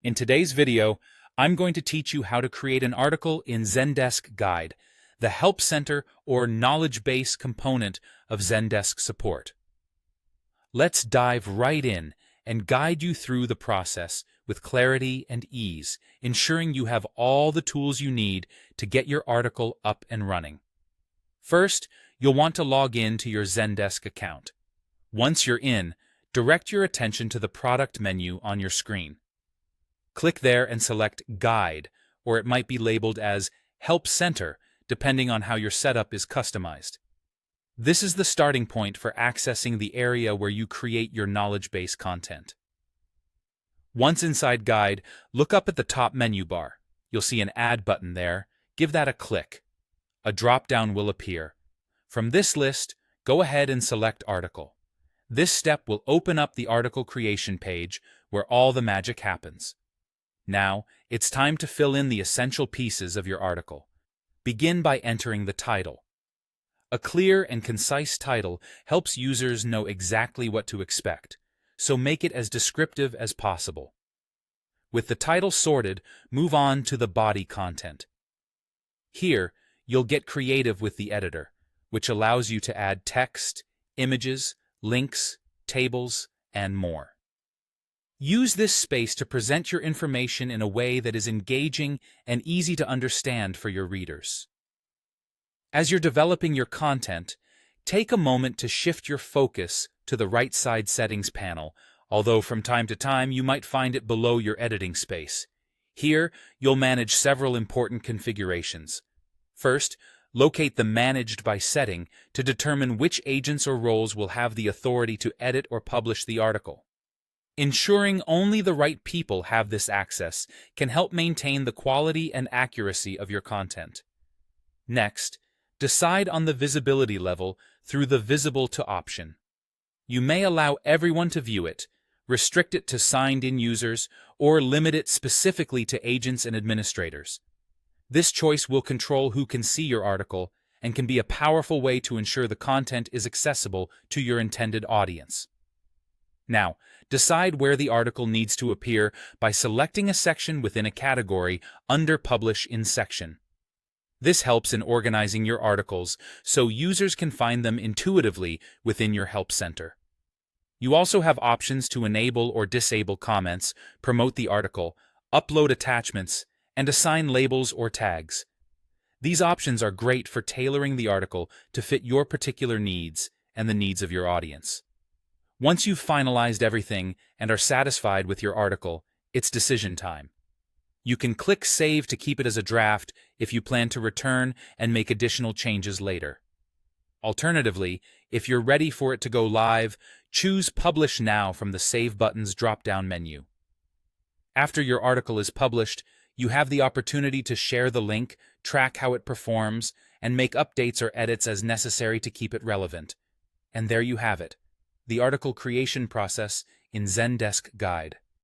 In today's video, I'm going to teach you how to create an article in Zendesk Guide, the Help Center or knowledge base component of Zendesk support. Let's dive right in and guide you through the process with clarity and ease, ensuring you have all the tools you need to get your article up and running. First, you'll want to log in to your Zendesk account. Once you're in, direct your attention to the product menu on your screen. Click there and select Guide, or it might be labeled as Help Center, depending on how your setup is customized. This is the starting point for accessing the area where you create your knowledge base content. Once inside Guide, look up at the top menu bar. You'll see an Add button there. Give that a click. A drop-down will appear. From this list, go ahead and select Article. This step will open up the article creation page where all the magic happens. Now, it's time to fill in the essential pieces of your article. Begin by entering the title. A clear and concise title helps users know exactly what to expect, so make it as descriptive as possible. With the title sorted, move on to the body content. Here, you'll get creative with the editor, which allows you to add text, images, links, tables, and more. Use this space to present your information in a way that is engaging and easy to understand for your readers. As you're developing your content, take a moment to shift your focus to the right side settings panel, although from time to time you might find it below your editing space. Here, you'll manage several important configurations. First, locate the Managed by setting to determine which agents or roles will have the authority to edit or publish the article. Ensuring only the right people have this access can help maintain the quality and accuracy of your content. Next, decide on the visibility level through the Visible to option. You may allow everyone to view it, restrict it to signed-in users, or limit it specifically to agents and administrators. This choice will control who can see your article and can be a powerful way to ensure the content is accessible to your intended audience. Now, decide where the article needs to appear by selecting a section within a category under Publish in Section. This helps in organizing your articles so users can find them intuitively within your Help Center. You also have options to enable or disable comments, promote the article, upload attachments, and assign labels or tags. These options are great for tailoring the article to fit your particular needs and the needs of your audience. Once you've finalized everything and are satisfied with your article, it's decision time. You can click Save to keep it as a draft if you plan to return and make additional changes later. Alternatively, if you're ready for it to go live, choose Publish Now from the Save button's drop-down menu. After your article is published, you have the opportunity to share the link, track how it performs, and make updates or edits as necessary to keep it relevant. And there you have it, the article creation process in Zendesk Guide.